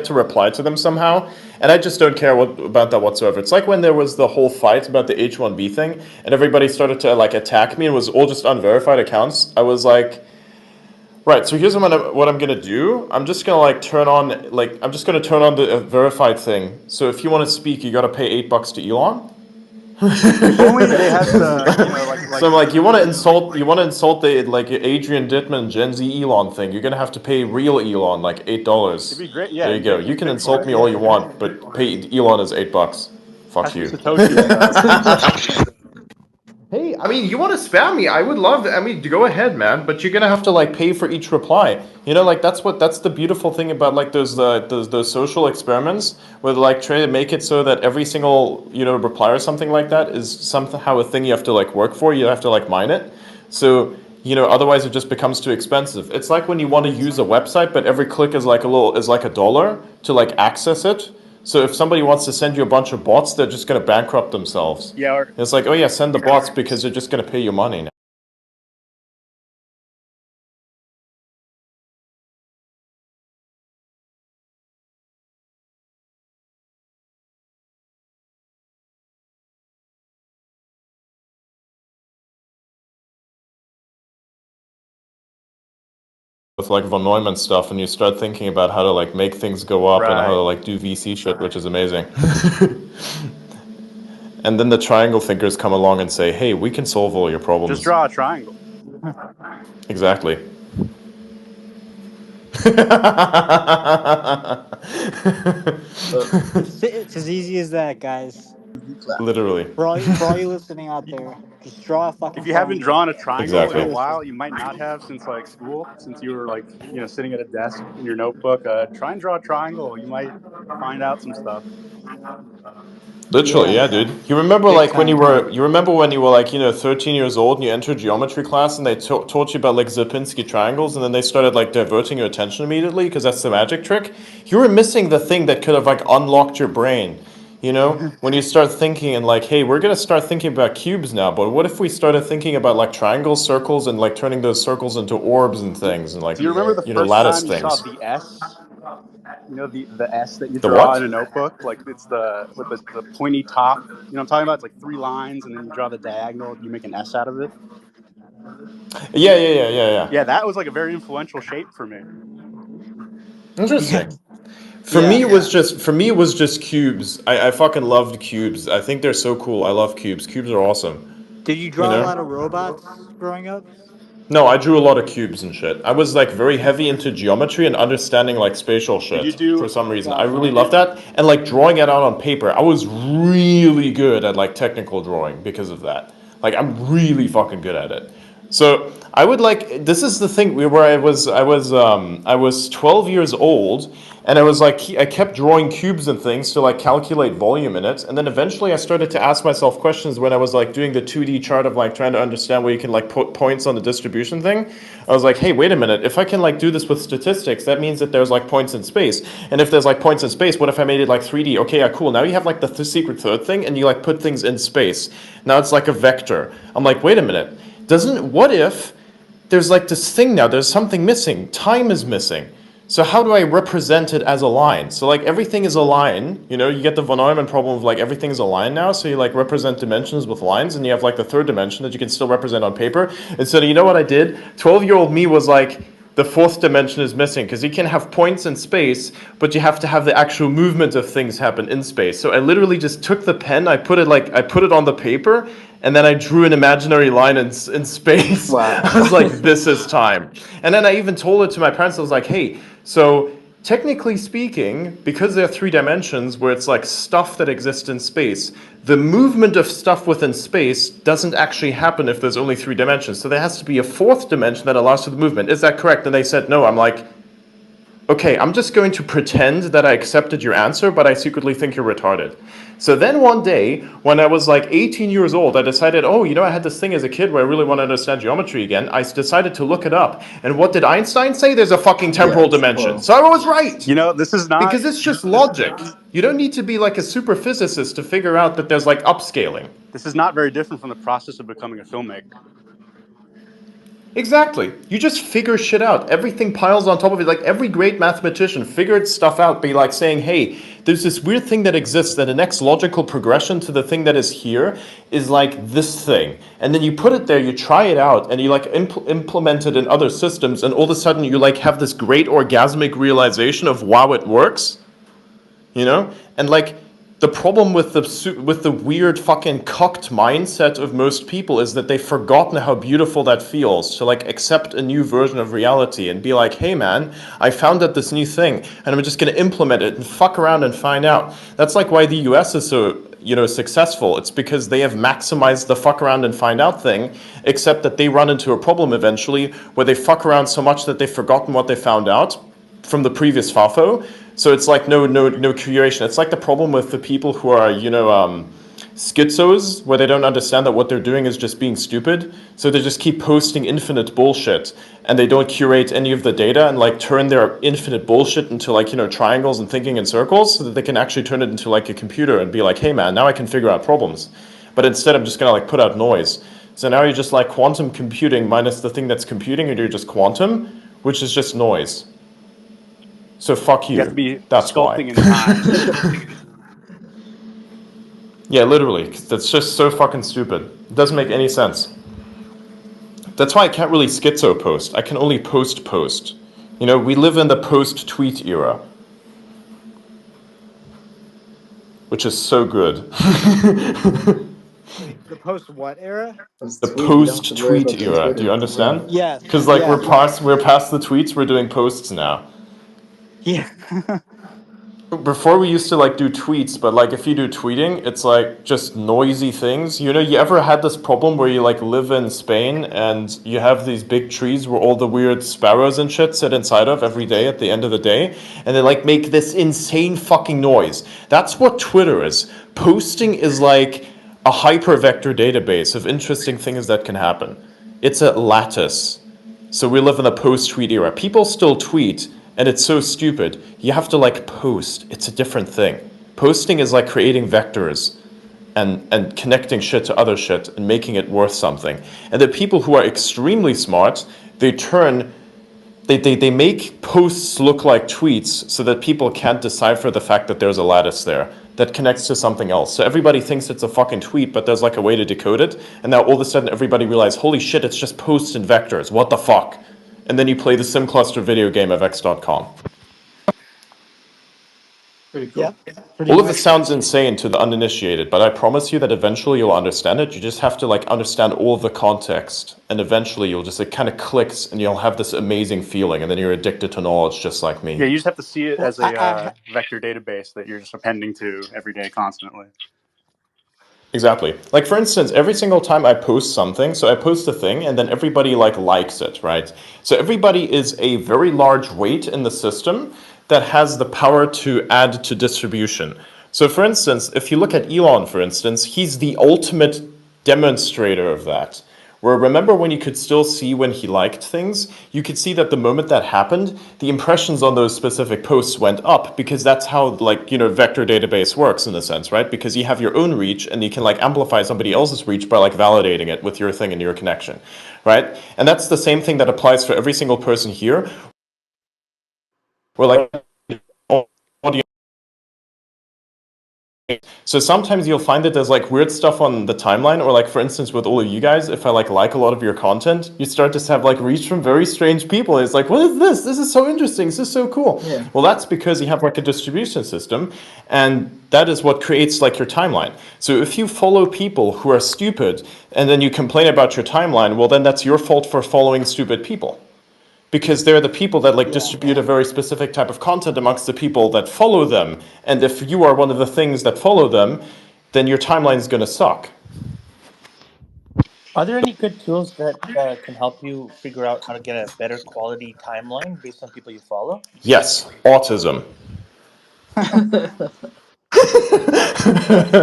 to reply to them somehow, and I just don't care about that whatsoever. It's like when there was the whole fight about the H1B thing, and everybody started to like attack me, and it was all just unverified accounts. I was like, right, so here's what I'm gonna do. I'm just gonna like I'm just gonna turn on the verified thing. So if you want to speak, you gotta pay $8 to Elon. If only they had the, So I'm like, you want to insult the like Adrian Dittmann Gen Z Elon thing. You're gonna have to pay real Elon like It'd $8. be great. Yeah, There you go. You can insult me all you want, but pay Elon is $8. Fuck Has you. Satoshi in those. Hey, I mean, you want to spam me? I would love. I mean, go ahead, man. But you're gonna have to like pay for each reply. You know, like that's the beautiful thing about like those social experiments where they, like try to make it so that every single reply or something like that is somehow a thing you have to like work for. You have to like mine it. So otherwise it just becomes too expensive. It's like when you want to use a website, but every click is like $1 to like access it. So if somebody wants to send you a bunch of bots, they're just going to bankrupt themselves. Yeah. It's like, oh yeah, send the bots because they're just going to pay you money now. With like von Neumann stuff, and you start thinking about how to like make things go up and how to like do VC shit, which is amazing. And then the triangle thinkers come along and say, hey, we can solve all your problems. Just draw a triangle. Exactly. It's as easy as that, guys. Literally. For all you listening out there, just draw a fucking If you haven't drawn a triangle Exactly. in a while, you might not have since like school, since you were like sitting at a desk in your notebook. Try and draw a triangle. You might find out some stuff. Literally, yeah, dude. You remember Big like when you time. were like 13 years old and you entered geometry class and they taught you about like Sierpinski triangles, and then they started like diverting your attention immediately because that's the magic trick. You were missing the thing that could have like unlocked your brain. When you start thinking and like, hey, we're gonna start thinking about cubes now, but what if we started thinking about like triangles, circles, and like turning those circles into orbs and things and like Do you remember the first lattice time you things? saw the S? The S that you The draw what? in a notebook, like it's with the pointy top. You know what I'm talking about? It's like 3 lines, and then you draw the diagonal. You make an S out of it. Yeah. Yeah, that was like a very influential shape for me. Interesting. For me, it was just cubes. I fucking loved cubes. I think they're so cool. I love cubes. Cubes are awesome. Did you draw a lot of robots growing up? No, I drew a lot of cubes and shit. I was like very heavy into geometry and understanding like spatial shit for some reason. I really loved that. And like drawing it out on paper, I was really good at like technical drawing because of that. Like I'm really fucking good at it. So I would like, this is the thing where I was 12 years old, and I was like, I kept drawing cubes and things to like calculate volume in it, and then eventually I started to ask myself questions when I was like doing the 2D chart of like trying to understand where you can like put points on the distribution thing. I was like, hey, wait a minute, if I can like do this with statistics, that means that there's like points in space, and if there's like points in space, what if I made it like 3D? Okay, yeah, cool. Now you have like the secret third thing, and you like put things in space. Now it's like a vector. I'm like, wait a minute. What if there's like this thing now, there's something missing, time is missing. So how do I represent it as a line? So like everything is a line, you get the von Neumann problem of like everything is a line now, so you like represent dimensions with lines, and you have like the third dimension that you can still represent on paper. And so you know what I did? 12-year-old me was like, the fourth dimension is missing because you can have points in space, but you have to have the actual movement of things happen in space. So I literally just took the pen, I put it on the paper, and then I drew an imaginary line in space. Wow. I was like, this is time. And then I even told it to my parents. I was like, hey, so technically speaking, because there are 3 dimensions where it's like stuff that exists in space, the movement of stuff within space doesn't actually happen if there's only 3 dimensions. So there has to be a 4th dimension that allows for the movement. Is that correct? And they said no. I'm like, okay, I'm just going to pretend that I accepted your answer, but I secretly think you're retarded. So then one day, when I was like 18 years old, I decided, I had this thing as a kid where I really want to understand geometry again. I decided to look it up. And what did Einstein say? There's a fucking temporal dimension. So I was right. This is not... Because it's just logic. You don't need to be like a super physicist to figure out that there's like upscaling. This is not very different from the process of becoming a filmmaker. Exactly. You just figure shit out. Everything piles on top of it. Like every great mathematician figured stuff out by like saying, hey, there's this weird thing that exists that the next logical progression to the thing that is here is like this thing. And then you put it there, you try it out, and you like implement it in other systems, and all of a sudden you like have this great orgasmic realization of wow, it works. You know? And like the problem with the weird fucking cocked mindset of most people is that they've forgotten how beautiful that feels to like accept a new version of reality and be like, hey man, I found out this new thing and I'm just going to implement it and fuck around and find out. That's like why the US is so, you know, successful. It's because they have maximized the fuck around and find out thing, except that they run into a problem eventually where they fuck around so much that they've forgotten what they found out from the previous FAFO. So it's like no curation. It's like the problem with the people who are, you know, schizos, where they don't understand that what they're doing is just being stupid. So they just keep posting infinite bullshit, and they don't curate any of the data and like turn their infinite bullshit into like, you know, triangles and thinking in circles, so that they can actually turn it into like a computer and be like, hey man, now I can figure out problems. But instead, I'm just gonna like put out noise. So now you're just like quantum computing minus the thing that's computing, and you're just quantum, which is just noise. So fuck you. You have to be That's sculpting why. in time. Yeah, literally. That's just so fucking stupid. It doesn't make any sense. That's why I can't really schizo post. I can only post. You know, we live in the post-tweet era, which is so good. Wait, the post what era? The post-tweet era. Do you understand? Yes. Because like Yeah. we're past the tweets. We're doing posts now. Yeah. Before we used to like do tweets, but like if you do tweeting, it's like just noisy things. You know, you ever had this problem where you like live in Spain and you have these big trees where all the weird sparrows and shit sit inside of every day at the end of the day, and they like make this insane fucking noise. That's what Twitter is. Posting is like a hypervector database of interesting things that can happen. It's a lattice. So we live in a post-tweet era. People still tweet, and it's so stupid. You have to like post. It's a different thing. Posting is like creating vectors and connecting shit to other shit and making it worth something. And the people who are extremely smart, they turn they make posts look like tweets so that people can't decipher the fact that there's a lattice there that connects to something else. So everybody thinks it's a fucking tweet, but there's like a way to decode it. And now all of a sudden everybody realizes, holy shit, it's just posts and vectors. What the fuck? And then you play the SimCluster video game of X.com. Pretty cool. Yeah. Pretty All of much. this sounds insane to the uninitiated, but I promise you that eventually you'll understand it. You just have to like understand all of the context, and eventually you'll just, it kind of clicks, and you'll have this amazing feeling, and then you're addicted to knowledge just like me. Yeah, you just have to see it Well, as a vector database that you're just appending to every day constantly. Exactly. Like for instance, every single time I post something, so I post a thing and then everybody like likes it, right? So everybody is a very large weight in the system that has the power to add to distribution. So for instance, if you look at Elon, for instance, he's the ultimate demonstrator of that. Where remember when you could still see when he liked things? You could see that the moment that happened, the impressions on those specific posts went up, because that's how like, you know, vector database works in a sense, right? Because you have your own reach and you can like amplify somebody else's reach by like validating it with your thing and your connection, right? And that's the same thing that applies for every single person here. We're like audience. So sometimes you'll find that there's like weird stuff on the timeline, or like for instance with all of you guys, if I like a lot of your content, you start to have like reach from very strange people. It's like, what is this? This is so interesting. This is so cool. Yeah. Well, that's because you have like a distribution system, and that is what creates like your timeline. So if you follow people who are stupid and then you complain about your timeline, well then that's your fault for following stupid people. Because they're the people that like distribute a very specific type of content amongst the people that follow them. And if you are one of the things that follow them, then your timeline is going to suck. Are there any good tools that can help you figure out how to get a better quality timeline based on people you follow? Yes, autism. it's true.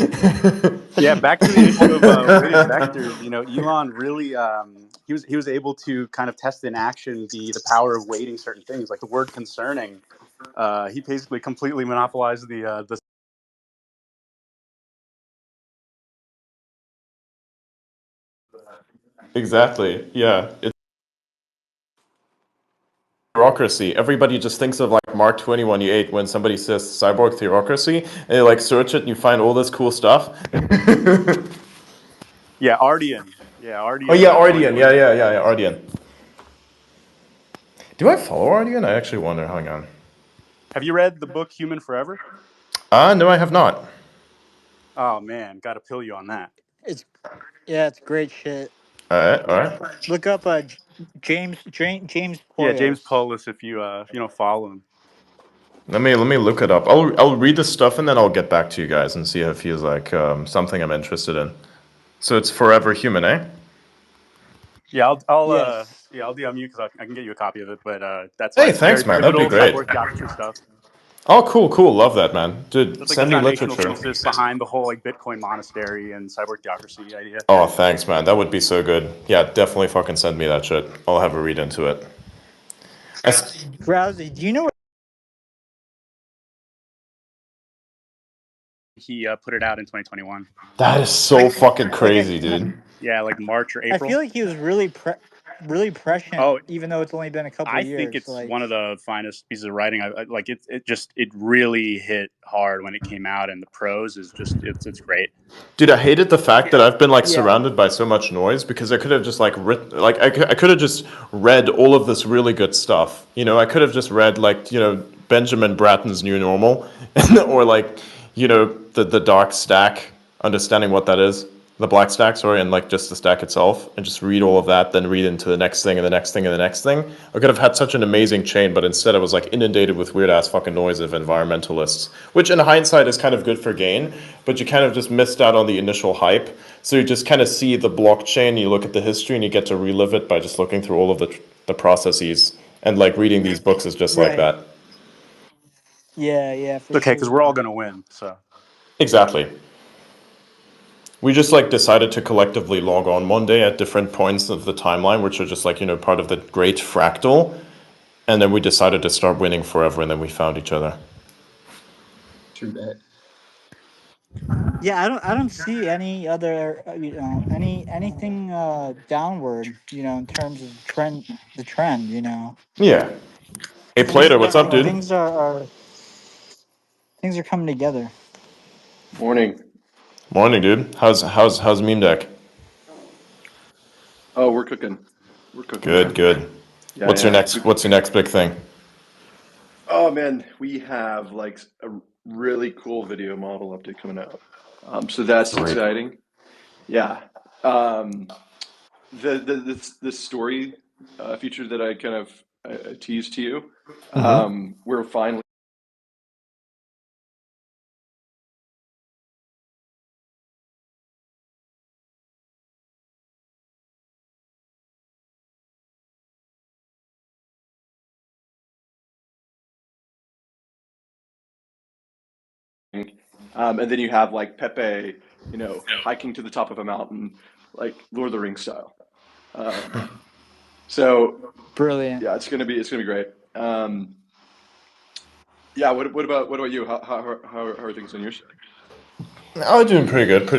It's true. Yeah, back to the issue of weighted vectors. You know, Elon really he was able to kind of test in action the power of weighting certain things, like the word concerning. He basically completely monopolized the Exactly. Yeah. It's theocracy. Everybody just thinks of like Mark 21:8 when somebody says cyborg theocracy, and they like search it and you find all this cool stuff. Yeah, Ardian. Yeah, Oh Ardian. yeah, Ardian. Yeah, Ardian. Do I follow Ardian? I actually wonder. Hang on. Have you read the book Human Forever? No, I have not. Oh man, got to pill you on that. It's great shit. All right. Look up James Yeah, Poyos. James Polis. If you don't follow him. Let me look it up. I'll read the stuff and then I'll get back to you guys and see if it feels like something I'm interested in. So it's Forever Human, eh? Yeah, I'll Yes. DM you because I can get you a copy of it. But that's Hey, like thanks, very man. That'd be pivotal great. cyborg theocracy stuff. Oh, cool. Love that, man. Dude, That's like send the me foundational literature. thesis behind the whole like Bitcoin monastery and cyborg theocracy idea. Oh, thanks, man. That would be so good. Yeah, definitely fucking send me that shit. I'll have a read into it. Drowsy, do you know what? He put it out in 2021. That is so fucking crazy, dude. Yeah, like March or April. I feel like he was really prescient. Oh, even though it's only been a couple of years. I think it's like, one of the finest pieces of writing. I like it. It really hit hard when it came out, and the prose is just it's great. Dude, I hated the fact that I've been like Yeah. surrounded by so much noise because I could have just like I could have just read all of this really good stuff. You know, I could have just read like, you know, Benjamin Bratton's New Normal or like, you know, the dark stack, understanding what that is. The black stack, sorry, and like just the stack itself, and just read all of that, then read into the next thing and the next thing and the next thing. I could have had such an amazing chain, but instead I was like inundated with weird ass fucking noise of environmentalists, which in hindsight is kind of good for gain, but you kind of just missed out on the initial hype. So you just kind of see the blockchain, you look at the history, and you get to relive it by just looking through all of the processes, and like reading these books is just like that. Yeah, for okay, sure. because we're all gonna win. So exactly. We just like decided to collectively log on one day at different points of the timeline, which are just like, you know, part of the great fractal. And then we decided to start winning forever, and then we found each other. True that. Yeah, I don't see any other anything downward, you know, in terms of the trend, you know. Yeah. Hey, Plato, what's up, dude? Things are coming together. Morning. Morning, dude. How's meme deck? Oh, we're cooking. Good. Yeah, What's your next big thing? Oh man, we have like a really cool video model update coming out. So that's exciting. Yeah. The story feature that I kind of teased to you. We're finally and then you have like Pepe, you know, hiking to the top of a mountain, like Lord of the Rings style. So Brilliant. yeah, it's gonna be great. Yeah, what about you? How are things on your side? I'm doing pretty good.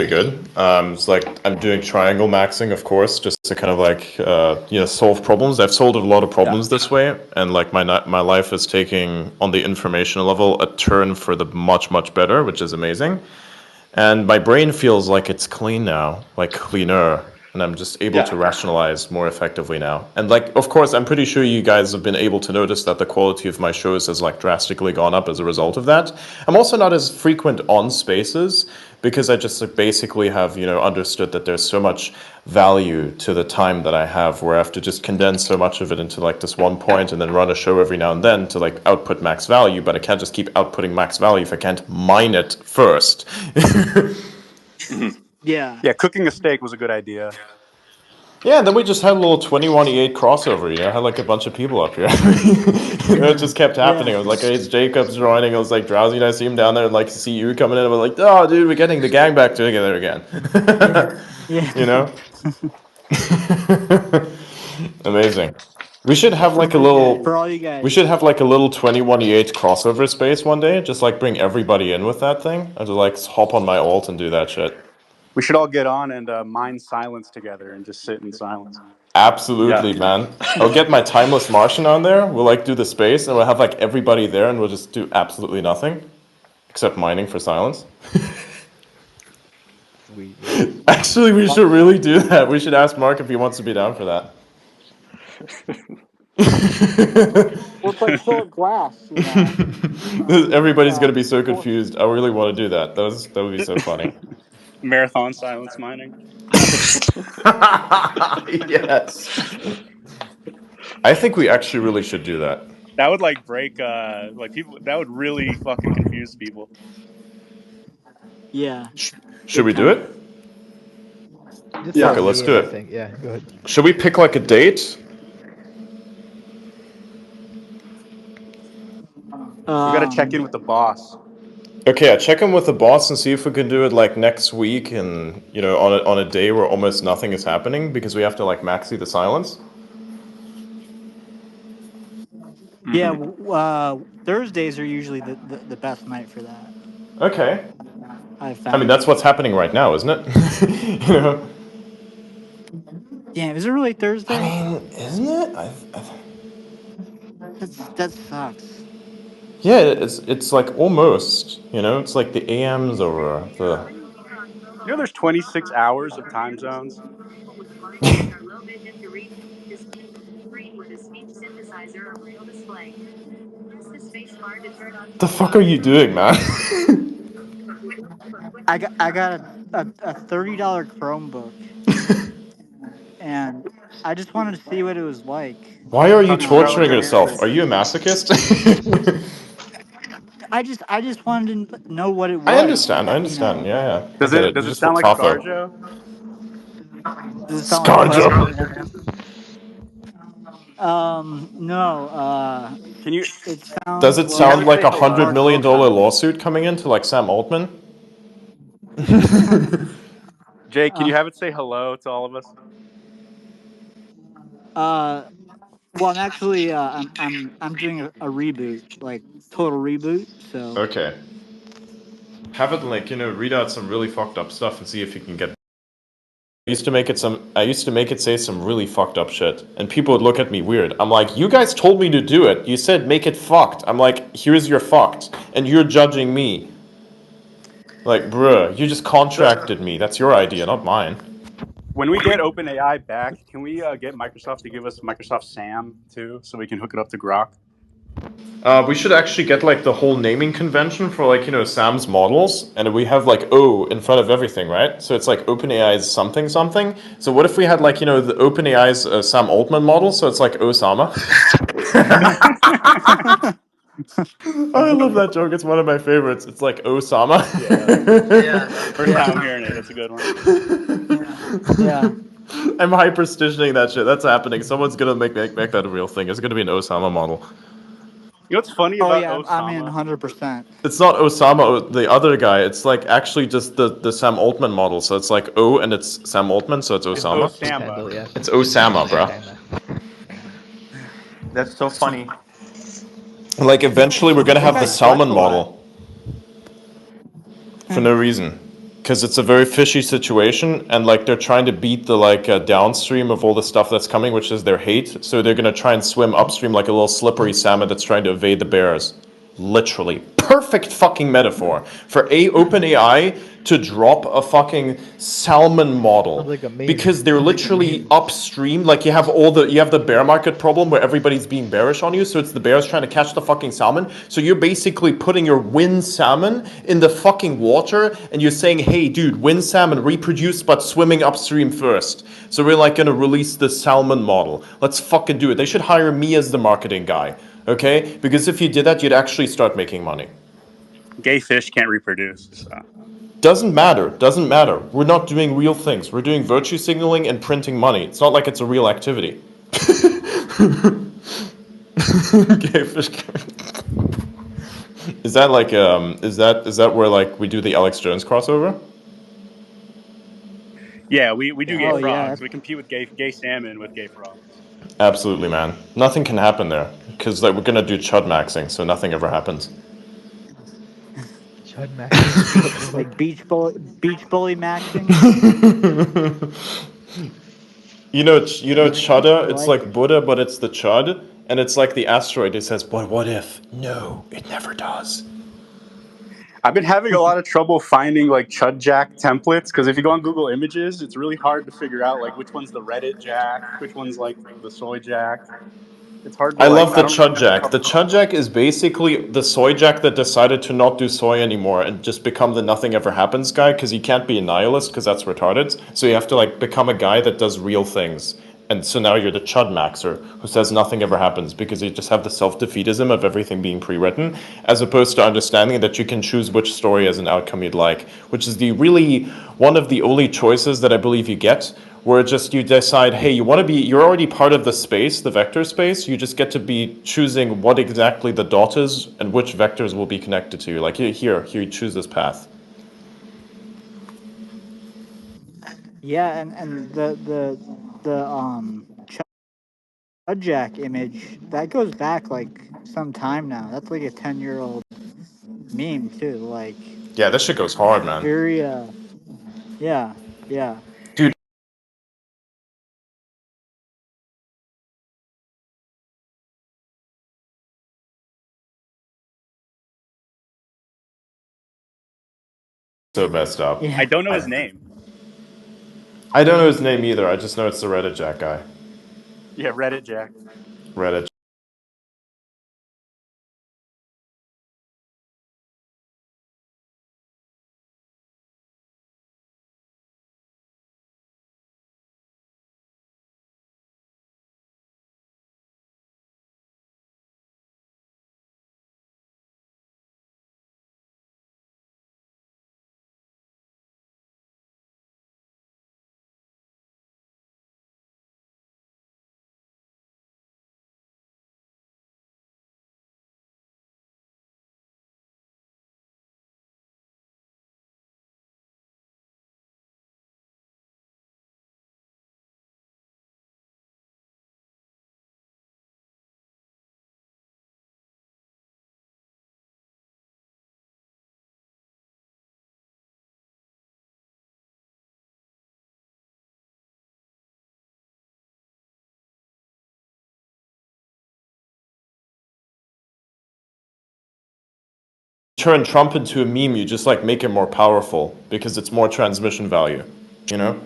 It's like I'm doing triangle maxing, of course, just to kind of like you know, solve problems. I've solved a lot of problems this way, and like my life is taking on the information level a turn for the much better, which is amazing. And my brain feels like it's clean now, like cleaner, and I'm just able to rationalize more effectively now. And like, of course, I'm pretty sure you guys have been able to notice that the quality of my shows has like drastically gone up as a result of that. I'm also not as frequent on spaces because I just like, basically have, you know, understood that there's so much value to the time that I have where I have to just condense so much of it into like this one point and then run a show every now and then to like output max value, but I can't just keep outputting max value if I can't mine it first. Yeah, cooking a steak was a good idea. Yeah, and then we just had a little 21:8 crossover, you know, had like a bunch of people up here. It just kept happening. I was like, hey, it's Jacob's joining. I was like, Drowsy, and I see him down there, and like, see you coming in. I was like, oh, dude, we're getting the gang back together again. You know? Amazing. We should have like a little. for all you guys. We should have like a little 21:8 crossover space one day. Just like bring everybody in with that thing. I just like hop on my alt and do that shit. We should all get on and mine silence together and just sit in silence. Absolutely, man. I'll get my timeless Martian on there. We'll like do the space, and we'll have like everybody there, and we'll just do absolutely nothing except mining for silence. Sweet. Actually, we should really do that. We should ask Mark if he wants to be down for that. Well, it's like solid glass, you know. Everybody's gonna be so confused. I really want to do that. That would be so funny. Marathon silence mining. Yes. I think we actually really should do that. That would like break like people. That would really fucking confuse people. Yeah. Should we do it? Yeah. Okay, let's do it. I think. Yeah, go ahead. Should we pick like a date? We gotta check in with the boss. Okay, I check in with the boss and see if we can do it like next week, and you know, on a day where almost nothing is happening, because we have to like maxi the silence. Yeah, Thursdays are usually the best night for that. Okay. I found. I mean, that's what's happening right now, isn't it? You know. Damn, is it really Thursday? I mean, isn't it? That sucks. Yeah, it's like almost. You know, it's like the AMs over the. You know, there's 26 hours of time zones. The fuck are you doing, man? I got a $30 Chromebook, and I just wanted to see what it was like. Why are you torturing yourself? Are you a masochist? I just wanted to know what it was. I understand. You know. Yeah. Does it sound like ScarJo? Does it sound like ScarJo? No. Can you? Does it sound like $100 million lawsuit coming into like Sam Altman? Jay, can you have it say hello to all of us? Well, I'm actually I'm doing a reboot, like total reboot. So Okay. Have it like, you know, read out some really fucked up stuff and see if you can get. I used to make it say some really fucked up shit, and people would look at me weird. I'm like, you guys told me to do it. You said make it fucked. I'm like, here's your fucked, and you're judging me. Like, bruh, you just contracted me. That's your idea, not mine. When we get OpenAI back, can we get Microsoft to give us Microsoft Sam too, so we can hook it up to Grok? We should actually get like the whole naming convention for like, you know, Sam's models, and we have like O in front of everything, right? So it's like OpenAI's something something. So what if we had like, you know, the OpenAI's Sam Altman model? So it's like Osama. I love that joke. It's one of my favorites. It's like Osama. Yeah. First time hearing it. That's a good one. yeah. I'm hyperstitioning that shit. That's happening. Someone's gonna make that a real thing. It's gonna be an Osama model. You know what's funny about Osama? I'm in 100%. It's not Osama, the other guy. It's like actually just the Sam Altman model. So it's like O and it's Sam Altman, so it's Osama. It's Osama. Yeah. It's Osama, bro. That's so funny. Like eventually we're gonna have the Salmon model. For no reason. Because it's a very fishy situation, and like they're trying to beat the like downstream of all the stuff that's coming, which is their hate. So they're gonna try and swim upstream like a little slippery salmon that's trying to evade the bears. Literally, perfect fucking metaphor for OpenAI to drop a fucking salmon model, because they're literally upstream. Like you have the bear market problem where everybody's being bearish on you, so it's the bears trying to catch the fucking salmon. So you're basically putting your wind salmon in the fucking water, and you're saying, hey dude, wind salmon reproduce but swimming upstream first. So we're like gonna release the salmon model. Let's fucking do it. They should hire me as the marketing guy. Okay? Because if you did that, you'd actually start making money. Gay fish can't reproduce. So. Doesn't matter. We're not doing real things. We're doing virtue signaling and printing money. It's not like it's a real activity. Gay fish. Is that like is that where like we do the Alex Jones crossover? Yeah, we do gay frogs. Yeah. We compete with gay salmon with gay frogs. Absolutely, man. Nothing can happen there because like we're gonna do chud maxing, so nothing ever happens. Chud maxing. Like beach bully maxing. You know, Chudda. I It's like like it. Buddha, but it's the Chud, and it's like the asteroid. It says, "But what if?" No, it never does. I've been having a lot of trouble finding like Chud Jack templates because if you go on Google Images, it's really hard to figure out like which one's the Reddit Jack, which one's like the soy Jack. It's hard to I like. love I the don't really Chud know what to Jack. call The Chud Jack is basically the soy Jack that decided to not do soy anymore and just become the nothing ever happens guy because you can't be a nihilist because that's retarded. So you have to like become a guy that does real things. And so now you're the Chud Maxer who says nothing ever happens because you just have the self defeatism of everything being pre written, as opposed to understanding that you can choose which story as an outcome you'd like, which is the really one of the only choices that I believe you get where just you decide, hey, you're already part of the space, the vector space. You just get to be choosing what exactly the dot is and which vectors will be connected to you. Like here, you choose this path. Yeah, and the Chud Jack image that goes back like some time now. That's like a 10-year-old meme too. Like Yeah, this shit goes hard, man. very yeah, yeah. Dude, so messed up. Yeah. I don't know his name. I don't know his name either. I just know it's the Reddit Jack guy. Yeah, Reddit Jack. Reddit. Turn Trump into a meme, you just like make it more powerful because it's more transmission value, you know?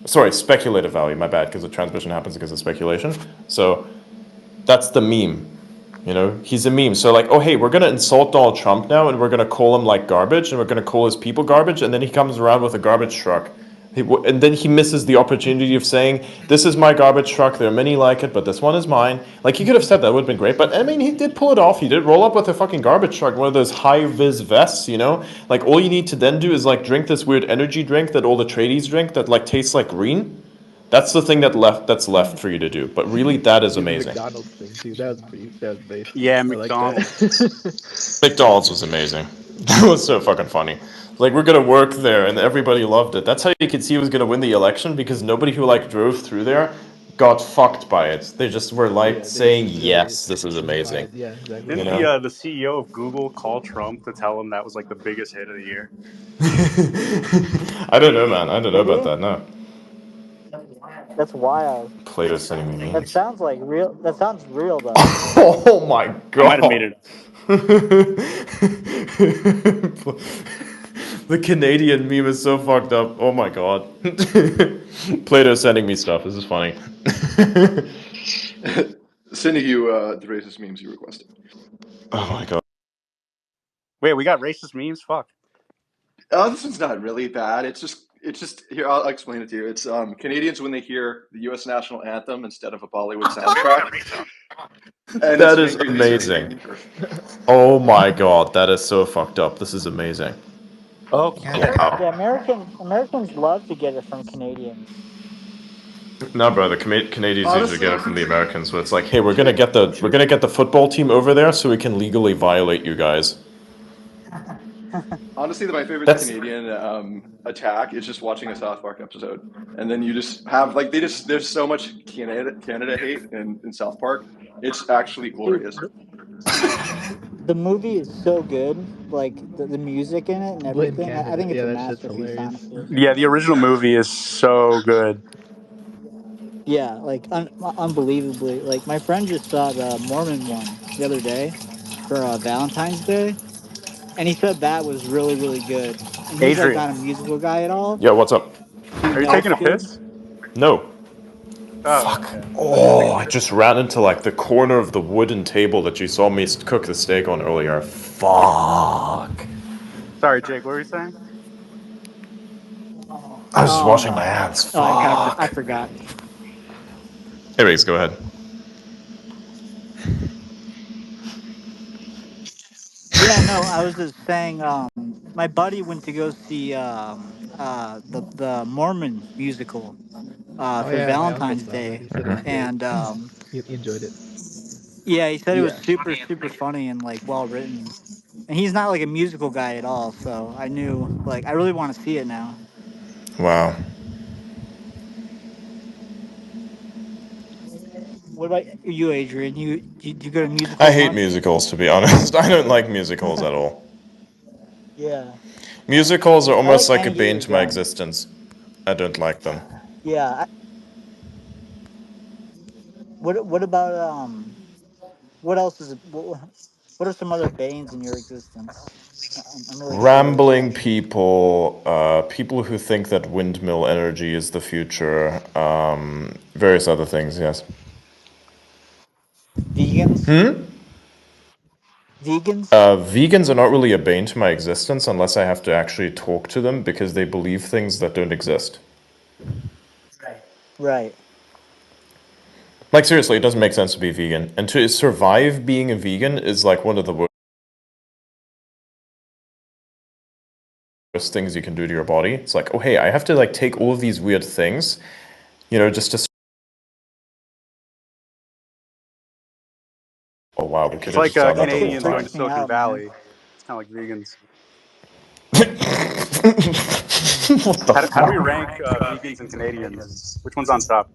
Sorry, speculative value, my bad, because the transmission happens because of speculation. So that's the meme. You know, he's a meme. So like, oh hey, we're gonna insult Donald Trump now, and we're gonna call him like garbage, and we're gonna call his people garbage, and then he comes around with a garbage truck, and then he misses the opportunity of saying, "This is my garbage truck. There are many like it, but this one is mine." Like he could have said that, would have been great. But I mean, he did pull it off. He did roll up with a fucking garbage truck, one of those high vis vests. You know, like all you need to then do is like drink this weird energy drink that all the tradies drink that like tastes like green. That's the thing that's left for you to do. But really, that is Did the amazing. McDonald's thing too. That was based. Yeah, I like McDonald's. that. McDonald's was amazing. That was so fucking funny. Like we're gonna work there, and everybody loved it. That's how you could see who was gonna win the election because nobody who like drove through there got fucked by it. They just were like Yeah, they saying, just "Yes, this is amazing." vibe. Yeah, exactly. You Didn't know? the CEO of Google call Trump to tell him that was like the biggest hit of the year? I don't know, man. I don't know Did about he? that. No. That's wild. Plato's sending me That memes. sounds like real. That sounds real though. Oh my I might have made god. it. The Canadian meme is so fucked up. Oh my god. Plato's sending me stuff. This is funny. Sending you the racist memes you requested. Oh my god. Wait, we got racist memes? Fuck. This one's not really bad. It's just here. I'll explain it to you. It's Canadians when they hear the U.S. national anthem instead of a Bollywood soundtrack, and it's That is angry amazing. listening. Oh my god, that is so fucked up. This is amazing. Okay. Yeah, Americans love to get it from Canadians. No, bro, the Canadians usually get it Honestly, from the Americans. So it's like, hey, we're gonna get the football team over there so we can legally violate you guys. honestly, my favorite That's Canadian attack is just watching a South Park episode, and then you just have like there's so much Canada hate in South Park. It's actually Dude, glorious. The movie is so good. Like the music in it and Blame everything. I Canada. think it's Yeah, a that shit's masterpiece, hilarious. honestly. Yeah, the original movie is so good. Yeah, like unbelievably. Like my friend just saw the Mormon one the other day for Valentine's Day, and he said that was really really good. And he's like Adrian, not a musical guy at all. Yeah, what's up? Dude, are you that's taking a good. piss? No. Oh, Fuck. okay. I thought you were Oh, taking a I piss. just ran into like the corner of the wooden table that you saw me cook the steak on earlier. Fuck. Sorry, Jake. What were you saying? I was just washing my Um, hands. oh, I Fuck. forgot. Anyways, go ahead. Yeah, no, I was just saying. My buddy went to go see the Mormon musical Oh for yeah, my uncle Valentine's saw that. Day, He said it was great. and He enjoyed it. yeah, he said it was Yeah. super super funny and like well written. And he's not like a musical guy at all, so I knew like I really want to see it now. Wow. What about you, Adrian? You go to I musicals hate much? musicals, to be honest. I don't like musicals at all. Yeah, Musicals are I like almost like a Annie Get bane Your to my Gun. existence. I don't like them. Yeah. What about what else is it? What are some other banes in your existence? I'm really curious. Rambling people, people who think that windmill energy is the future, various other things, yes. Vegans? Vegans? Vegans are not really a bane to my existence unless I have to actually talk to them because they believe things that don't exist. Right. Like, seriously, it doesn't make sense to be vegan. And to survive being a vegan is like one of the worst things you can do to your body. It's like, oh, hey, I have to like take all of these weird things, just to. Oh, wow, we could It's have like just done that the whole Canadians going time. to Freaks me Silicon out, man. Valley. It's kind of like vegans. What the How do we fuck? rank vegans and Canadians? Which one's on top?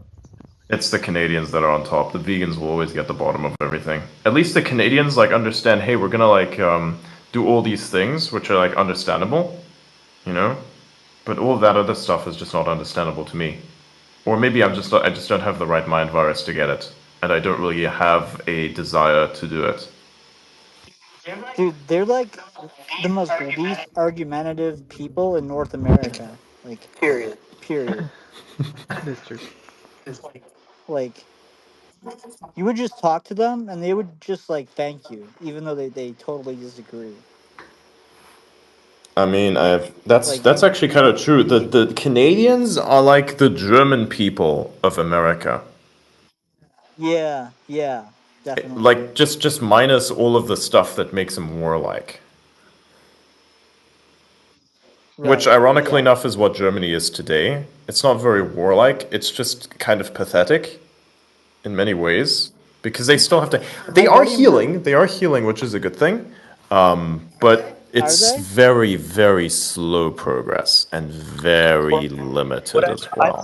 It's the Canadians that are on top. The vegans will always get the bottom of everything. At least the Canadians like understand, hey, we're gonna like do all these things which are like understandable, you know? But all of that other stuff is just not understandable to me. Or maybe I just don't have the right mind virus to get it. And I don't really have a desire to do it. Dude, they're like the most least argumentative people in North America. Like, period. That's true. Like, you would just talk to them and they would just like thank you, even though they totally disagree. I mean, Like, that's actually kind of true. The Canadians are like the German people of America. yeah, yeah, definitely. Like just minus all of the stuff that makes them warlike. Which, Right. ironically Yeah. enough, is what Germany is today. It's not very warlike. It's just kind of pathetic in many ways because they still have to. My buddy, They are healing, which is a good thing. But are it's they? very, very slow progress and very Well, limited as well.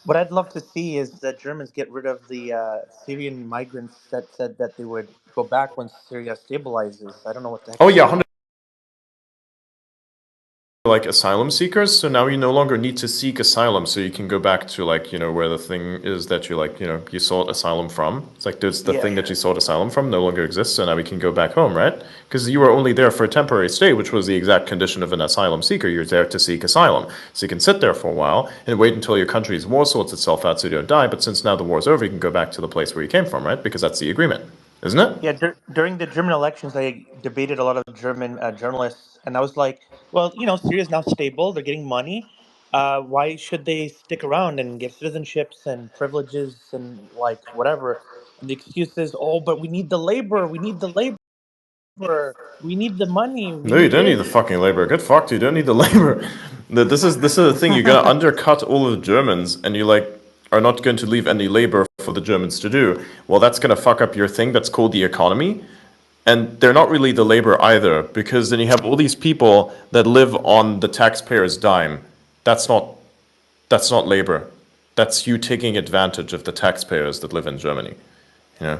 what I'd love to see is that Germans get rid of the Syrian migrants that said that they would go back once Syria stabilizes. I don't know what the heck Oh is yeah, going on. like asylum seekers, so now you no longer need to seek asylum, so you can go back to like where the thing is that you like you sought asylum from. It's like there's the Yeah. thing that you sought asylum from no longer exists, so now we can go back home, right? Because you were only there for a temporary stay, which was the exact condition of an asylum seeker. You're there to seek asylum, so you can sit there for a while and wait until your country's war sorts itself out so you don't die. But since now the war's over, you can go back to the place where you came from, right? Because that's the agreement, isn't it? Yeah, during the German elections, I debated a lot of German journalists, and I was like, "Well, Syria is now stable; they're getting money. Why should they stick around and get citizenships and privileges and like whatever?" And the excuse is, "Oh, but we need the labor. We need the labor. We need the money. We No, you need don't need this." the fucking labor. Get fucked. You don't need the labor. This is the thing. You're gonna undercut all of the Germans, and you like are not going to leave any labor for the Germans to do. Well, that's gonna fuck up your thing. That's called the economy, and they're not really the labor either, because then you have all these people that live on the taxpayer's dime. That's not that's not labor. That's you taking advantage of the taxpayers that live in Germany. You know.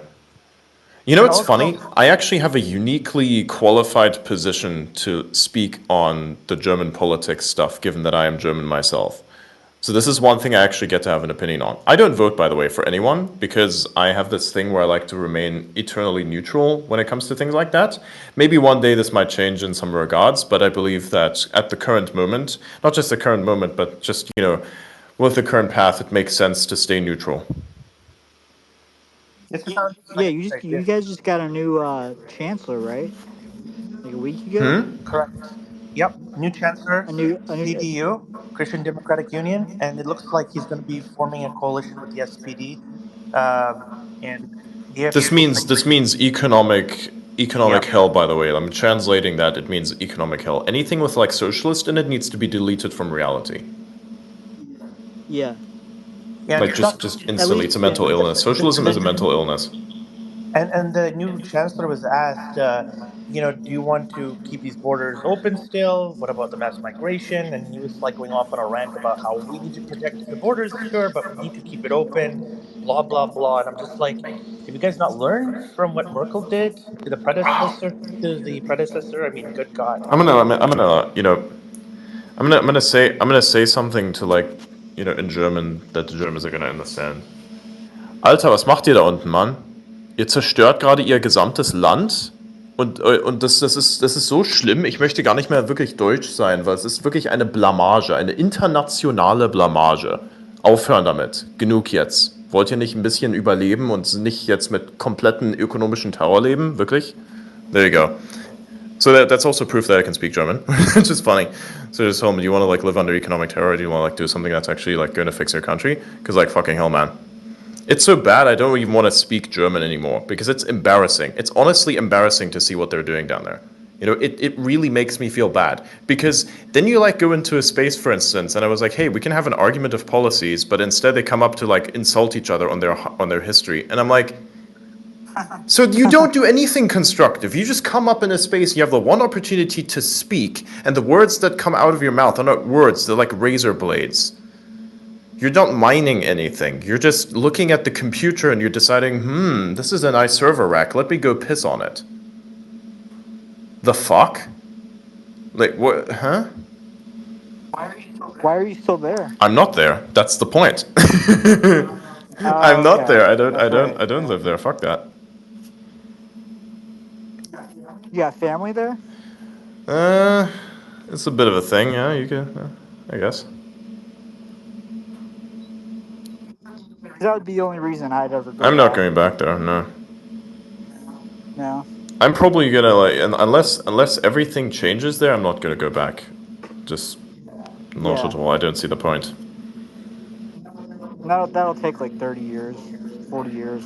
You know, And it's also, funny. I actually have a uniquely qualified position to speak on the German politics stuff, given that I am German myself. So this is one thing I actually get to have an opinion on. I don't vote, by the way, for anyone, because I have this thing where I like to remain eternally neutral when it comes to things like that. Maybe one day this might change in some regards, but I believe that at the current moment, not just the current moment, but just, with the current path, it makes sense to stay neutral. this sounds Yeah, like a good you idea. guys just got a new chancellor, right? Like a week ago. Correct. Yep. New chancellor, A new. CDU, Christian Democratic Union, and it looks like he's going to be forming a coalition with the SPD, um, and the This AfD looks means like this pretty. means economic Yep. hell, by the way. I'm translating that. It means economic hell. Anything with like socialist in it needs to be deleted from reality. Yeah. Yeah, Like it's not. just At instantly, it's least a yeah. mental illness. Socialism is a mental illness. And the new chancellor was asked, do you want to keep these borders open still? What about the mass migration? And he was like going off on a rant about how we need to protect the borders, sure, but we need to keep it open, blah blah blah. And I'm just like, have you guys not learned from what Merkel did to the predecessor? To the predecessor? I mean, good God. I'm gonna say something to like, in German that the Germans are gonna understand. Alter, was macht ihr da unten, Mann? Ihr zerstört gerade ihr gesamtes Land und das ist so schlimm. Ich möchte gar nicht mehr wirklich deutsch sein, weil es ist wirklich eine Blamage, eine internationale Blamage. Aufhören damit. Genug jetzt. Wollt ihr nicht ein bisschen überleben und nicht jetzt mit kompletten ökonomischen Terror leben? Wirklich? There you go. So that's also proof that I can speak German, which is funny. So just told me, do you want to like live under economic terror, or do you want to like do something that's actually like going to fix your country? Because like fucking hell, man. It's so bad I don't even want to speak German anymore because it's embarrassing. It's honestly embarrassing to see what they're doing down there. It really makes me feel bad because then you like go into a space, for instance, and I was like, hey, we can have an argument of policies, but instead they come up to like insult each other on their history, and I'm like, so you don't do anything constructive. You just come up in a space, you have the one opportunity to speak, and the words that come out of your mouth are not words, they're like razor blades. You're not mining anything. You're just looking at the computer and you're deciding, this is a nice server rack. Let me go piss on it. The fuck? Like, what? Huh? Why are you still there? I'm not there. That's the point. I'm Oh, not there. okay. That's right. I don't Yeah. live there. Fuck that. You got family there? Uh, it's a bit of a thing. Yeah, you can. I guess. 'Cause that would be the only reason I'd ever go I'm not back. going back there. No. No. I'm probably gonna like, unless everything changes there, I'm not gonna go back. Just not at Yeah. all. I don't see the point. And that'll take like 30 years, 40 years,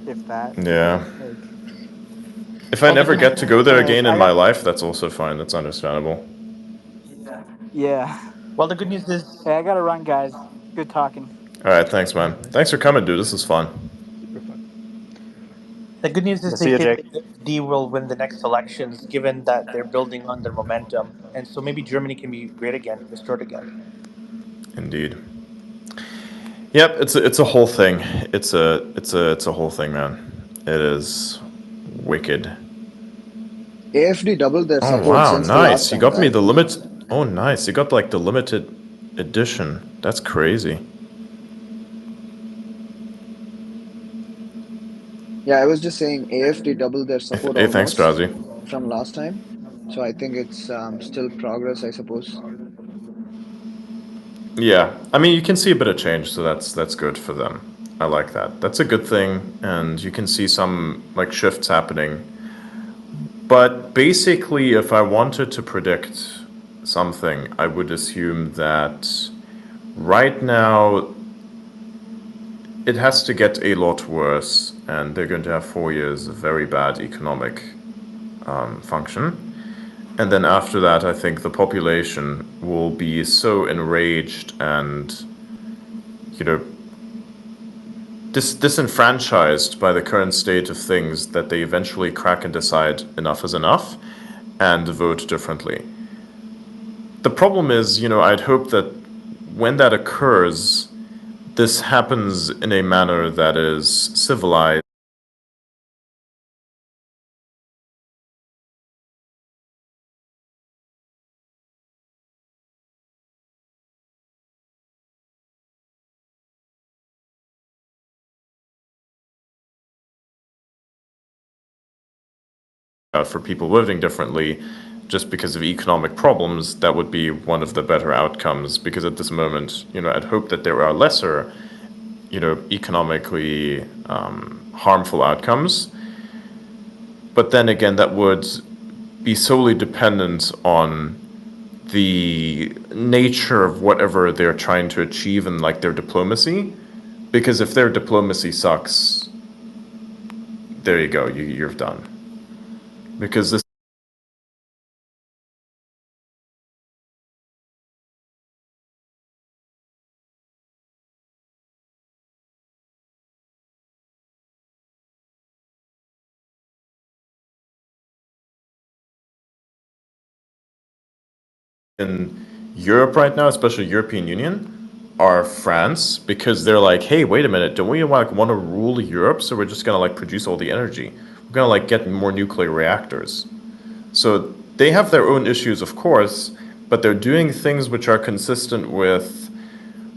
if that. Yeah. Like, If I Well, the never good news get to go is, there anyways, again in I my got life, that's also fine. That's understandable. yeah. well, the good news is, Hey, I gotta run, guys. Good talking. All right, thanks, man. Likewise. Thanks for coming, dude. This is fun. Super fun. the good news is See they you, think Jake. the AfD will win the next elections, given that they're building on their momentum, and so maybe Germany can be great again, restored again. Indeed. Yep, it's a whole thing. It's a whole thing, man. It is wicked. AFD doubled their Oh support wow, since the last nice. You time, got me right? the limit. Oh nice. You got like the limited edition. That's crazy. Yeah, I was just saying AFD doubled their support Hey, thanks, almost Drowsy. from last time. So I think it's still progress, I suppose. Yeah, I mean, you can see a bit of change, so that's good for them. I like that. That's a good thing, and you can see some like shifts happening. But basically, if I wanted to predict something, I would assume that right now it has to get a lot worse, and they're going to have 4 years of very bad economic function. And then after that, I think the population will be so enraged and, disenfranchised by the current state of things that they eventually crack and decide enough is enough and vote differently. The problem is, I'd hope that when that occurs, this happens in a manner that is civilized for people living differently, just because of economic problems, that would be one of the better outcomes. Because at this moment, I'd hope that there are lesser, economically harmful outcomes. But then again, that would be solely dependent on the nature of whatever they're trying to achieve in like their diplomacy. Because if their diplomacy sucks, there you go, you're done. Because this in Europe right now, especially European Union, are France, because they're like, hey, wait a minute, don't we like want to rule Europe? So we're just gonna like produce all the energy. We're gonna like get more nuclear reactors. So they have their own issues, of course, but they're doing things which are consistent with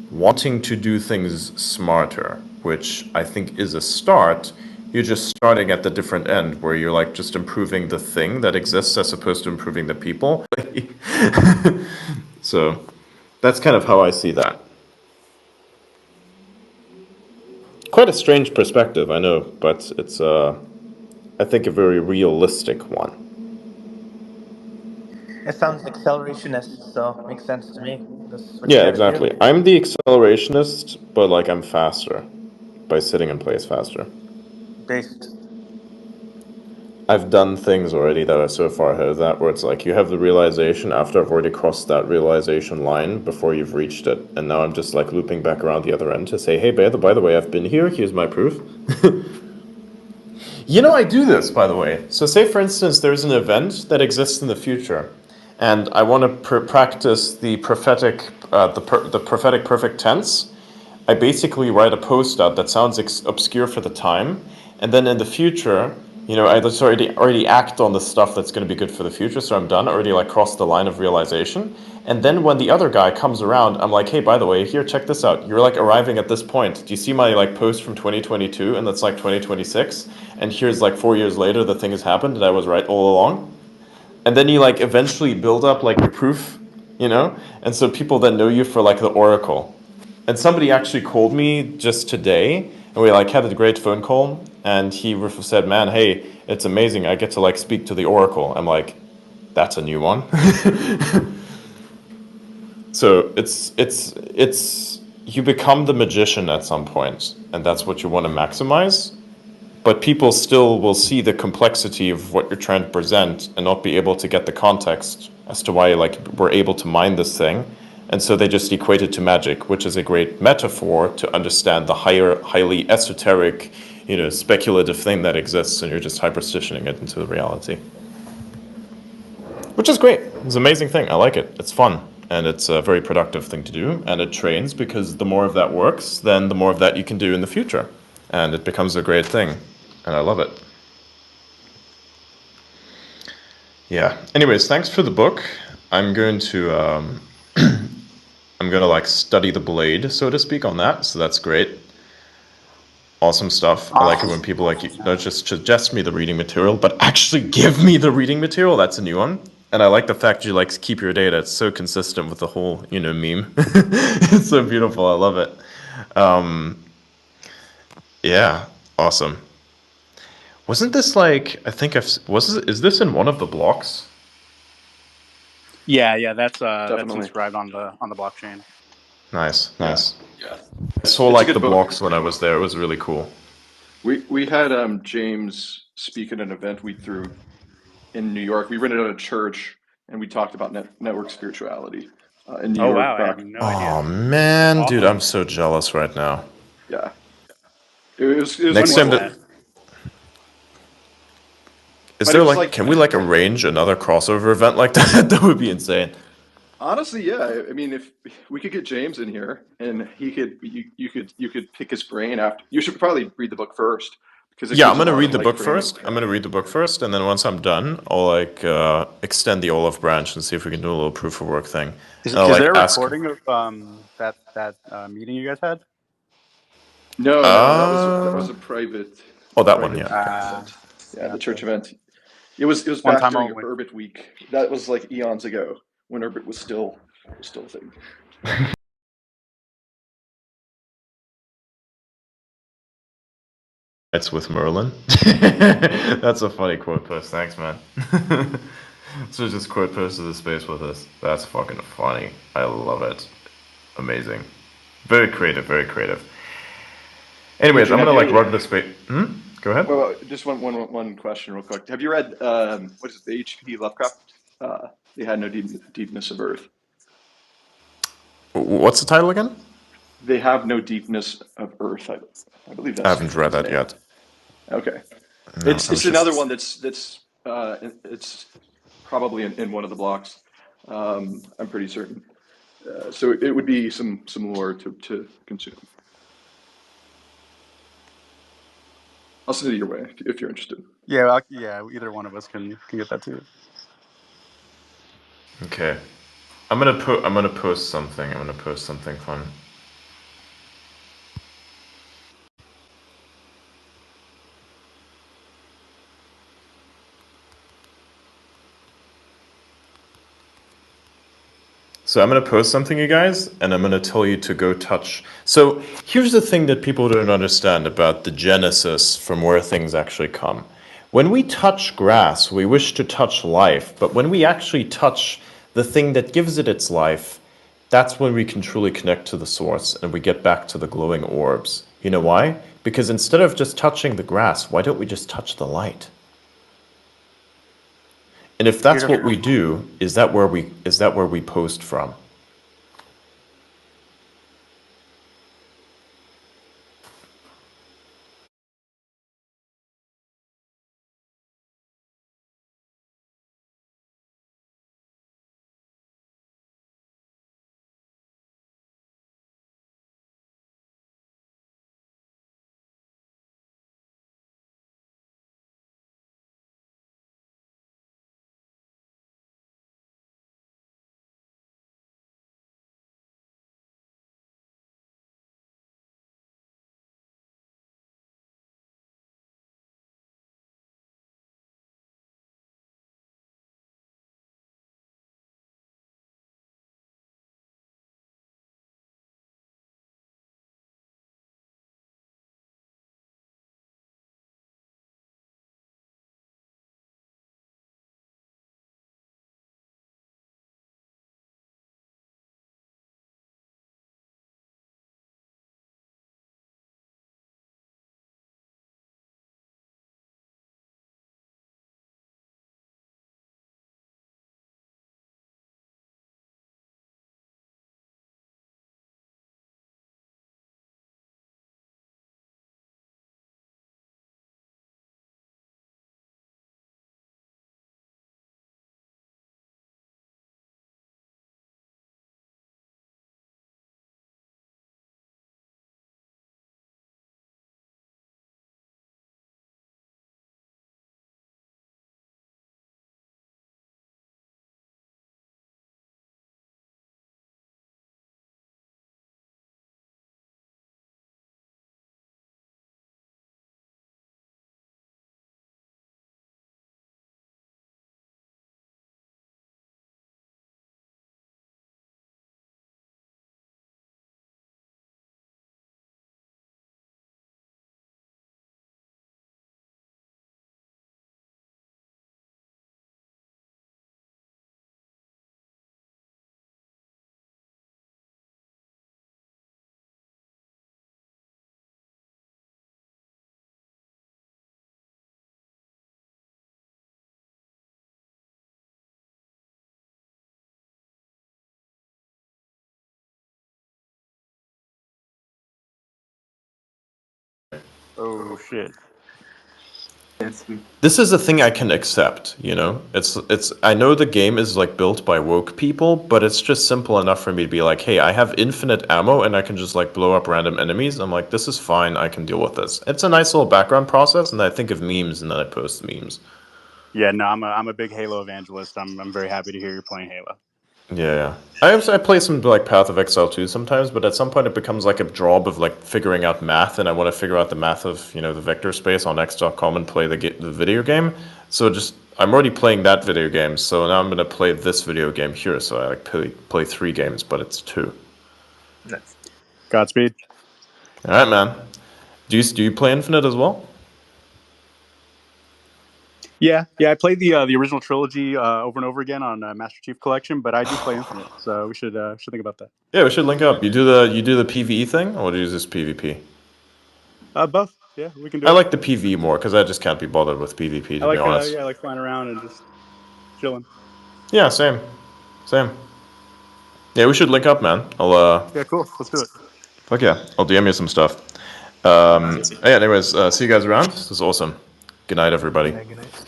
wanting to do things smarter, which I think is a start. You're just starting at the different end, where you're like just improving the thing that exists as opposed to improving the people. So that's kind of how I see that. Quite a strange perspective, I know, but it's, I think, a very realistic one. It sounds accelerationist, so makes sense to me. That's what you Yeah, gotta do. exactly. I'm the accelerationist, but like I'm faster by sitting in place faster. Based. I've done things already that are so far ahead of that, where it's like you have the realization after I've already crossed that realization line before you've reached it, and now I'm just like looping back around the other end to say, hey, by the way, I've been here, here's my proof. I do this, by the way. So say, for instance, there's an event that exists in the future, and I want to practice the prophetic, the prophetic perfect tense. I basically write a post out that sounds obscure for the time, and then in the future, I just already act on the stuff that's going to be good for the future, so I'm done. I already like crossed the line of realization, and then when the other guy comes around, I'm like, hey, by the way, here, check this out. You're like arriving at this point. Do you see my like post from 2022, and that's like 2026, and here's like 4 years later, the thing has happened, and I was right all along. And then you like eventually build up like your proof, and so people then know you for like the oracle. And somebody actually called me just today, and we like had a great phone call, and he said, man, hey, it's amazing, I get to like speak to the oracle. I'm like, that's a new one. So it's you become the magician at some point, and that's what you want to maximize. But people still will see the complexity of what you're trying to present and not be able to get the context as to why like we're able to mine this thing. And so they just equate it to magic, which is a great metaphor to understand the highly esoteric, speculative thing that exists, and you're just hyperstitioning it into the reality. Which is great. It's an amazing thing. I like it. It's fun. And it's a very productive thing to do. And it trains, because the more of that works, then the more of that you can do in the future. And it becomes a great thing. And I love it. Yeah. Anyways, thanks for the book. I'm going to like study the blade, so to speak, on that. So that's great. Awesome stuff. I like it when people like don't just suggest me the reading material, but actually give me the reading material. That's a new one. And I like the fact you like keep your data. It's so consistent with the whole, meme. It's so beautiful. I love it. Yeah, awesome. Wasn't this like, I think is this in one of the blocks? Yeah, that's Definitely. inscribed on the blockchain. Nice. Yeah. I saw It's a like good the book. blocks when I was there. It was really cool. We had James speak at an event we threw in New York. We rented out a church, and we talked about network spirituality in New Oh York wow, I back. had no Oh idea. man, Awesome. dude, I'm so jealous right now. Yeah, it was Next When time, was that? is but there it was like, like, can we like arrange another crossover event like that? That would be insane. honestly, yeah. I mean, if we could get James in here, and you could pick his brain after. You should probably read the book first, because it Yeah, I'm gives a gonna lot read of the like book framing. first. And then once I'm done, I'll like extend the olive branch and see if we can do a little proof of work thing. Is And I'll there like a ask. recording of that meeting you guys had? No, that was a private Oh, that one, yeah. event. Yeah, Gotcha. the church event. It was One back time during I'll win. Urbit Week. That was like eons ago when Urbit was still a thing. It's with Merlin. That's a funny quote post. Thanks, man. So just quote posted the space with us. That's fucking funny. I love it. Amazing. Very creative, very creative. Anyways, I'm gonna like run the space. Go ahead. Well, just one question real quick. Have you read what is it, the H.P. Lovecraft? They had no deepness of Earth. What's the title again? They have no deepness of Earth. I believe I that's haven't read his that name. yet. Okay, No, it's another one that's it's probably in one of the blocks. I'm pretty certain. So it would be some lore to consume. I'll send it your way if you're interested. Yeah, either one of us can get that too. Okay. I'm gonna post something. I'm gonna post something fun. So I'm gonna post something, you guys, and I'm gonna tell you to go touch. So here's the thing that people don't understand about the genesis from where things actually come. When we touch grass, we wish to touch life, but when we actually touch the thing that gives it its life, that's when we can truly connect to the source and we get back to the glowing orbs. You know why? Because instead of just touching the grass, why don't we just touch the light? And if that's what we do, is that where we post from? Oh shit. This is a thing I can accept, you know? It's I know the game is like built by woke people, but it's just simple enough for me to be like, hey, I have infinite ammo and I can just like blow up random enemies. I'm like, this is fine, I can deal with this. It's a nice little background process, and I think of memes and then I post memes. Yeah, no, I'm a big Halo evangelist. I'm very happy to hear you're playing Halo. Yeah. I play some like Path of Exile 2 sometimes, but at some point it becomes like a job of like figuring out math, and I want to figure out the math of, you know, the vector space on x.com and play the video game. So just I'm already playing that video game, so now I'm gonna play this video game here. So I like play 3 games, but it's 2. Nice. Godspeed. All right, man. Do you play Infinite as well? Yeah. I played the original trilogy over and over again on Master Chief Collection, but I do play Infinite, so we should think about that. Yeah, we should link up. You do the PvE thing, or do you just PvP? Both. Yeah, we can do I it. like the PvE more because I just can't be bothered with PvP, to be honest. I like flying around and just chilling. Yeah, same. Yeah, we should link up, man. Yeah, cool. Let's do it. Fuck yeah, I'll DM you some stuff. Yeah, anyways, see you guys around. This is awesome. Good night, everybody. Good night.